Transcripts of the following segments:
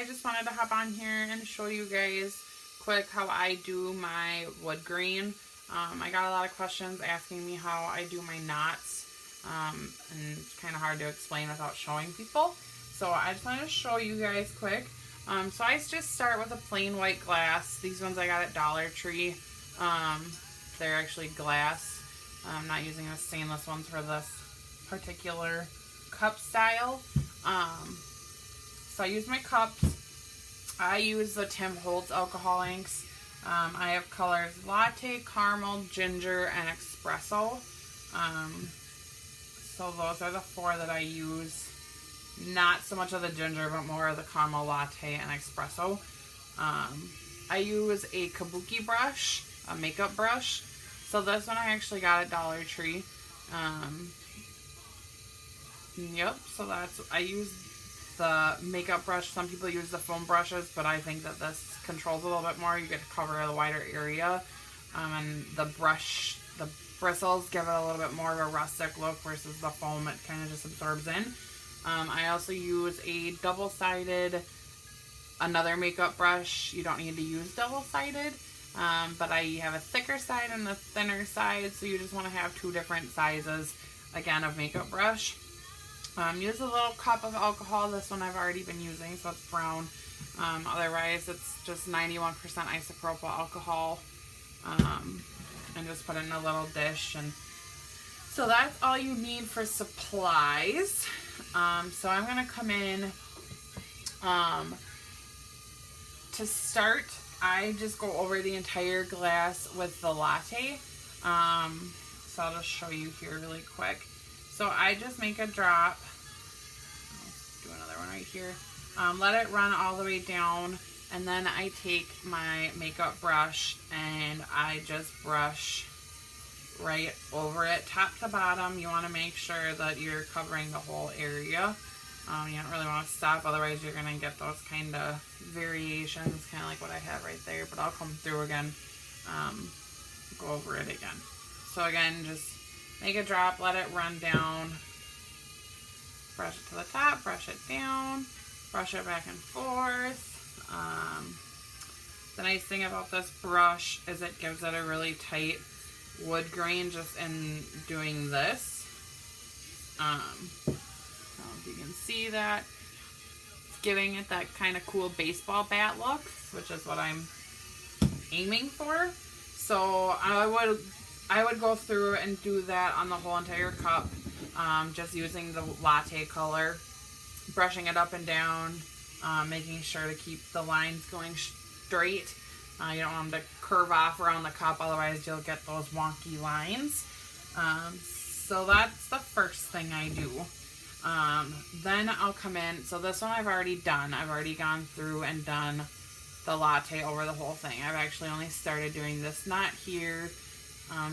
I just wanted to hop on here and show you guys quick how I do my wood grain. I got a lot of questions asking me how I do my knots, and it's kind of hard to explain without showing people. So I just wanted to show you guys quick. So I just start with a plain white glass. These ones I got at Dollar Tree. They're actually glass. I'm not using the stainless ones for this particular cup style. So I use my cups. I use the Tim Holtz alcohol inks. I have colors latte, caramel, ginger, and espresso. So those are the four that I use. Not so much of the ginger, but more of the caramel, latte, and espresso. I use a kabuki brush, a makeup brush. So this one I actually got at Dollar Tree. Yep, so I use the makeup brush. Some people use the foam brushes, but I think that this controls a little bit more. You get to cover a wider area. And the bristles give it a little bit more of a rustic look versus the foam. It kind of just absorbs in. I also use a double-sided, another makeup brush. You don't need to use double-sided, but I have a thicker side and a thinner side, so you just want to have two different sizes, again, of makeup brush. Use a little cup of alcohol. This one I've already been using, so it's brown. Otherwise, it's just 91% isopropyl alcohol, and just put it in a little dish. And so that's all you need for supplies. So I'm going to come in, to start, I just go over the entire glass with the latte. So I'll just show you here really quick. So I just make a drop. I'll do another one right here. Let it run all the way down, and then I take my makeup brush and I just brush right over it, top to bottom. You want to make sure that you're covering the whole area. You don't really want to stop, otherwise you're going to get those kind of variations, kind of like what I have right there. But I'll come through again, go over it again. So again, just make a drop, let it run down, brush it to the top, brush it down, brush it back and forth. The nice thing about this brush is it gives it a really tight wood grain just in doing this. I don't know if you can see that. It's giving it that kind of cool baseball bat look, which is what I'm aiming for. So I would go through and do that on the whole entire cup, just using the latte color, brushing it up and down, making sure to keep the lines going straight. You don't want them to curve off around the cup, otherwise you'll get those wonky lines. So that's the first thing I do. Then I'll come in, so this one I've already done. I've already gone through and done the latte over the whole thing. I've actually only started doing this knot here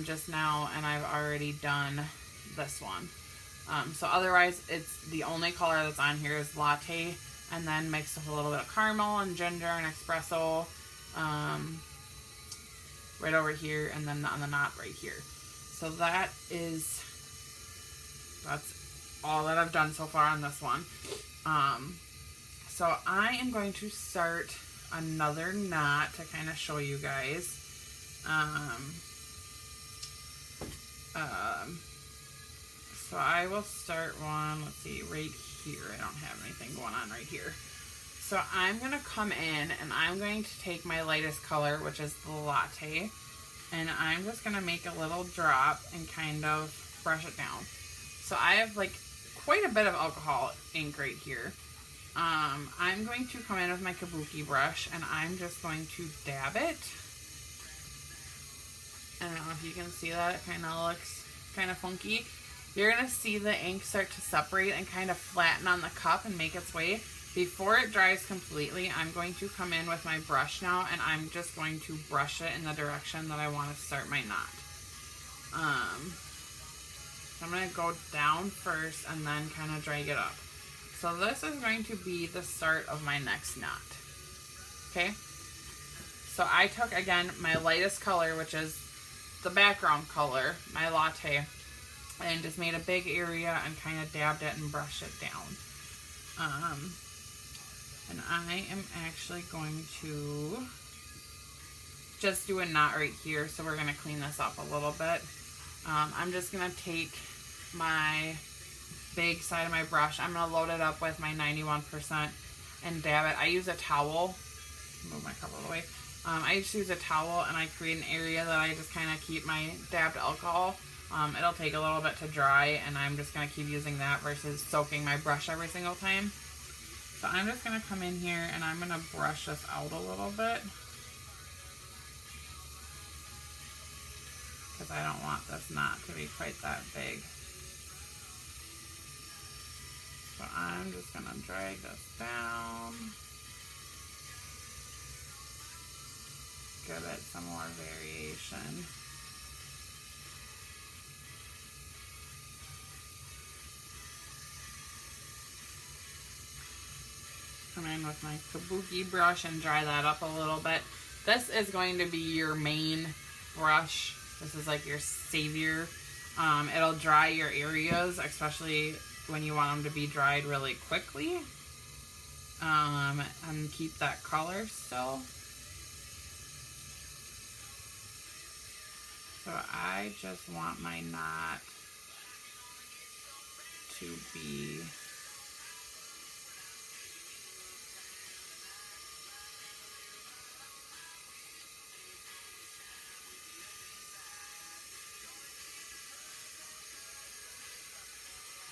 just now, and I've already done this one. So otherwise, it's the only color that's on here is latte, and then mixed with a little bit of caramel and ginger and espresso right over here, and then on the knot right here. So that's all that I've done so far on this one. So I am going to start another knot to kind of show you guys. So I will start one, let's see, right here. I don't have anything going on right here. So I'm going to come in and I'm going to take my lightest color, which is the latte, and I'm just going to make a little drop and kind of brush it down. So I have like quite a bit of alcohol ink right here. I'm going to come in with my kabuki brush and I'm just going to dab it. I don't know if you can see that. It kind of looks kind of funky. You're going to see the ink start to separate and kind of flatten on the cup and make its way. Before it dries completely, I'm going to come in with my brush now and I'm just going to brush it in the direction that I want to start my knot. So I'm going to go down first and then kind of drag it up. So this is going to be the start of my next knot. Okay? So I took, again, my lightest color, which is the background color, my latte, and just made a big area and kind of dabbed it and brushed it down. And I am actually going to just do a knot right here. So we're going to clean this up a little bit. I'm just going to take my big side of my brush. I'm going to load it up with my 91% and dab it. I use a towel. Move my cover away. I just use a towel and I create an area that I just kind of keep my dabbed alcohol. It'll take a little bit to dry, and I'm just going to keep using that versus soaking my brush every single time. So I'm just going to come in here and I'm going to brush this out a little bit, because I don't want this knot to be quite that big. So I'm just going to drag this down, give it some more variation. Come in with my kabuki brush and dry that up a little bit. This is going to be your main brush. This is like your savior. It'll dry your areas, especially when you want them to be dried really quickly. And keep that color still. So I just want my knot to be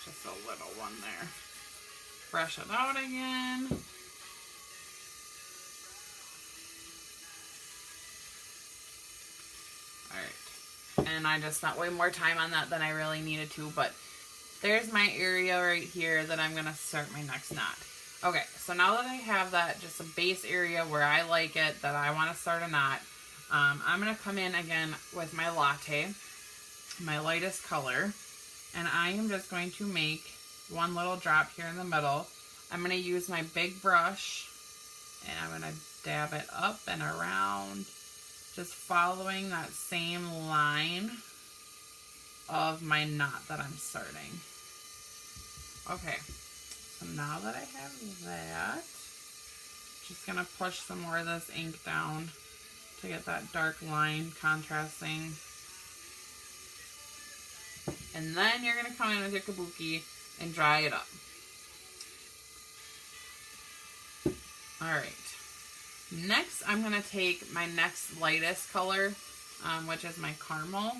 just a little one there. Brush it out again. Alright. And I just spent way more time on that than I really needed to, but there's my area right here that I'm going to start my next knot. Okay, so now that I have that, just a base area where I like it, that I want to start a knot, I'm going to come in again with my latte, my lightest color. And I am just going to make one little drop here in the middle. I'm going to use my big brush and I'm going to dab it up and around, just following that same line of my knot that I'm starting. Okay, so now that I have that, just going to push some more of this ink down to get that dark line contrasting. And then you're going to come in with your kabuki and dry it up. Alright. Next, I'm going to take my next lightest color, which is my caramel.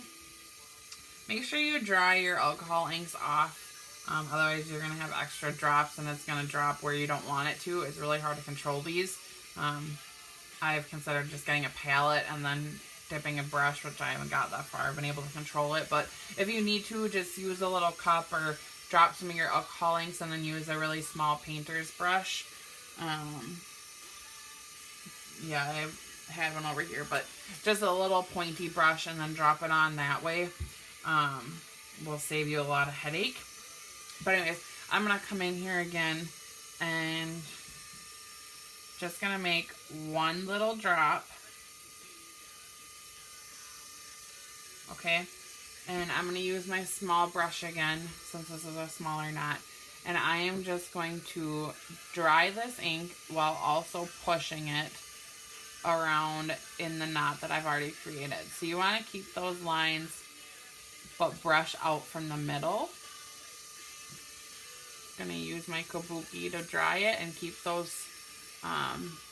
Make sure you dry your alcohol inks off. Otherwise, you're going to have extra drops and it's going to drop where you don't want it to. It's really hard to control these. I've considered just getting a palette and then dipping a brush, which I haven't got that far. I've been able to control it, but if you need to, just use a little cup or drop some of your alcohol inks and then use a really small painter's brush. Yeah, I had one over here, but just a little pointy brush and then drop it on that way. Will save you a lot of headache. But anyways, I'm going to come in here again and just going to make one little drop. Okay, and I'm going to use my small brush again, since this is a smaller knot, and I am just going to dry this ink while also pushing it around in the knot that I've already created. So you want to keep those lines, but brush out from the middle. I'm going to use my kabuki to dry it and keep those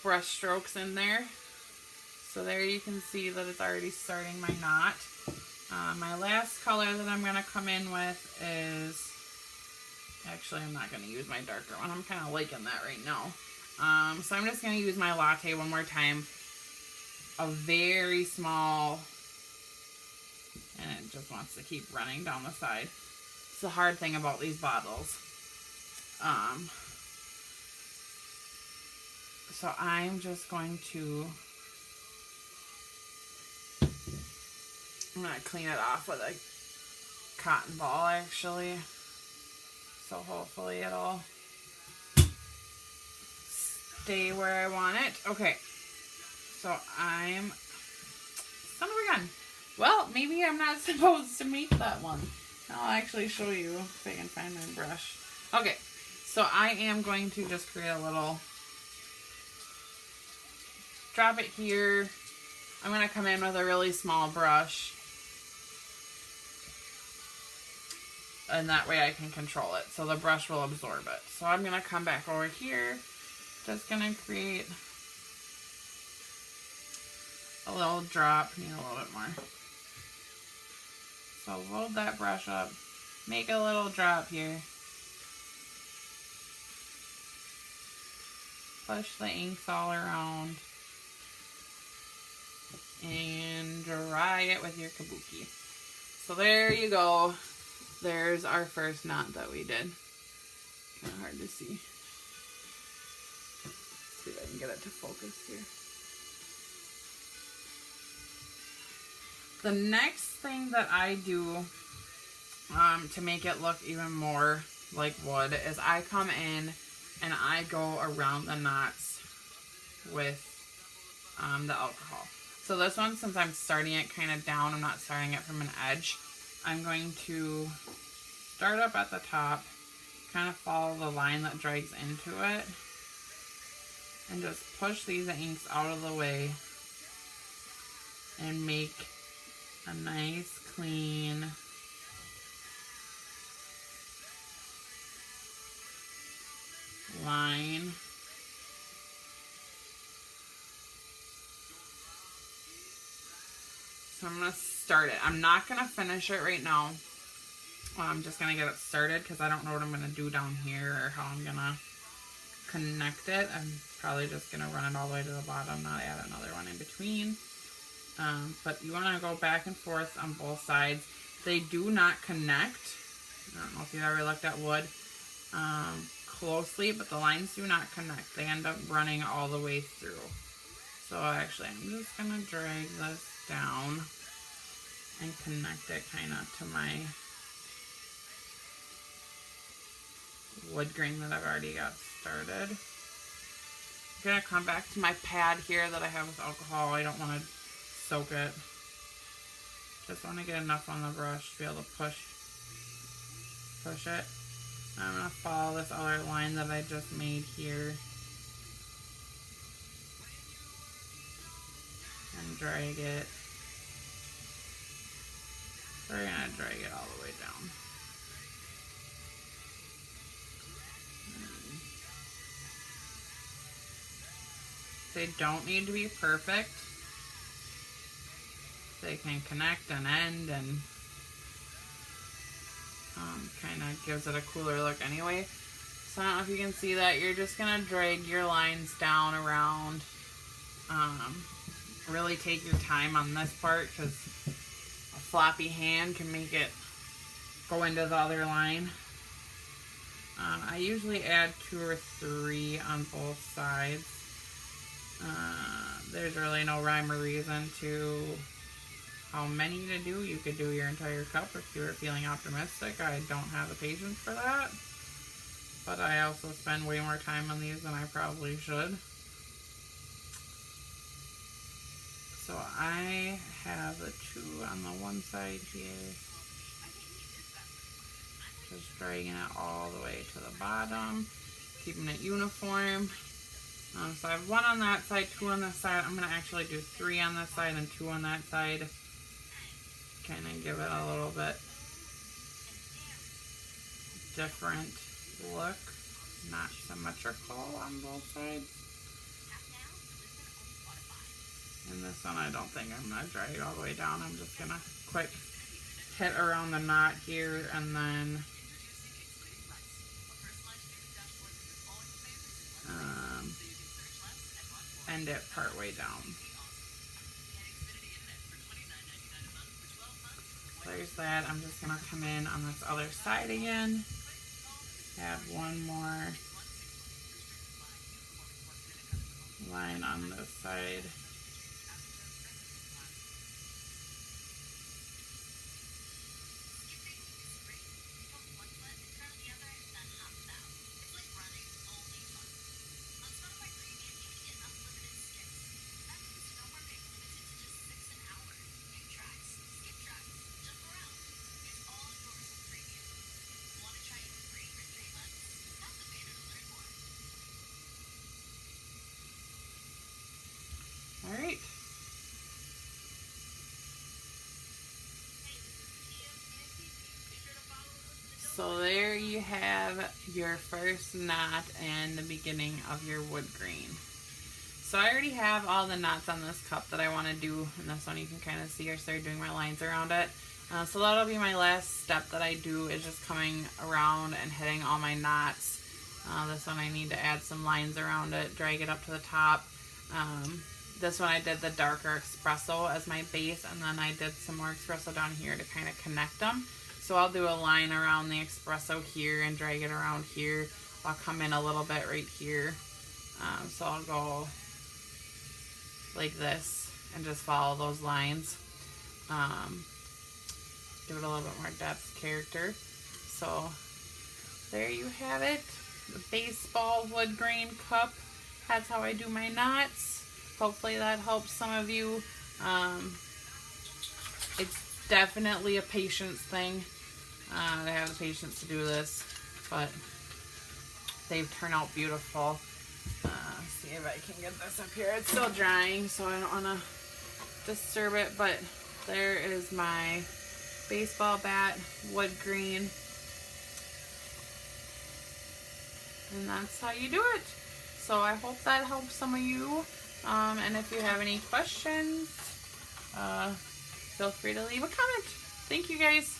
brush strokes in there. So there you can see that it's already starting my knot. My last color that I'm going to come in with is, actually I'm not going to use my darker one, I'm kind of liking that right now. So I'm just going to use my latte one more time, a very small, and it just wants to keep running down the side. It's the hard thing about these bottles. So I'm just going to, I'm going to clean it off with a cotton ball actually. So hopefully it'll stay where I want it. Okay. So I'm, son of a gun. Well, maybe I'm not supposed to make that one. I'll actually show you if I can find my brush. Okay. So I am going to just create a little drop it here. I'm going to come in with a really small brush. And that way I can control it. So the brush will absorb it. So I'm going to come back over here. Just going to create a little drop. Need a little bit more. So load that brush up. Make a little drop here. Push the inks all around. And dry it with your kabuki. So there you go. There's our first knot that we did. Kind of hard to see. Let's see if I can get it to focus here. The next thing that I do to make it look even more like wood is I come in and I go around the knots with the alcohol. So this one, since I'm starting it kind of down, I'm not starting it from an edge, I'm going to start up at the top, kind of follow the line that drags into it, and just push these inks out of the way and make a nice clean line. So I'm going to start it. I'm not going to finish it right now. I'm just going to get it started because I don't know what I'm going to do down here or how I'm going to connect it. I'm probably just going to run it all the way to the bottom, not add another one in between. But you want to go back and forth on both sides. They do not connect. I don't know if you've ever looked at wood closely, but the lines do not connect. They end up running all the way through. So actually, I'm just going to drag this down and connect it kind of to my wood grain that I've already got started. I'm going to come back to my pad here that I have with alcohol. I don't want to soak it. Just want to get enough on the brush to be able to push it. I'm going to follow this other line that I just made here and drag it. We're going to drag it all the way down. They don't need to be perfect. They can connect and end and kind of gives it a cooler look anyway. So I don't know if you can see that. You're just going to drag your lines down around. Really take your time on this part because a floppy hand can make it go into the other line. I usually add 2 or 3 on both sides. There's really no rhyme or reason to how many to do. You could do your entire cup if you were feeling optimistic. I don't have the patience for that. But I also spend way more time on these than I probably should. So I have the 2 on the one side here. Just dragging it all the way to the bottom. Keeping it uniform. So I have 1 on that side, 2 on this side. I'm going to actually do 3 on this side and 2 on that side. Kind of give it a little bit different look. Not symmetrical on both sides. And this one I don't think I'm going to drag it all the way down. I'm just going to quick hit around the knot here and then end it part way down. There's that. I'm just going to come in on this other side again. Add 1 more line on this side. have your first knot and the beginning of your wood grain. So I already have all the knots on this cup that I want to do. And this one you can kind of see I started doing my lines around it. So that'll be my last step that I do, is just coming around and hitting all my knots. This one I need to add some lines around it, drag it up to the top. This one I did the darker espresso as my base, and then I did some more espresso down here to kind of connect them. So I'll do a line around the espresso here and drag it around here. I'll come in a little bit right here. So I'll go like this and just follow those lines. Give it a little bit more depth, character. So there you have it. The baseball wood grain cup. That's how I do my knots. Hopefully that helps some of you. It's definitely a patience thing. I have the patience to do this, but they've turned out beautiful. See if I can get this up here. It's still drying, so I don't want to disturb it, but there is my baseball bat wood grain. And that's how you do it. So I hope that helps some of you. And if you have any questions, feel free to leave a comment. Thank you guys.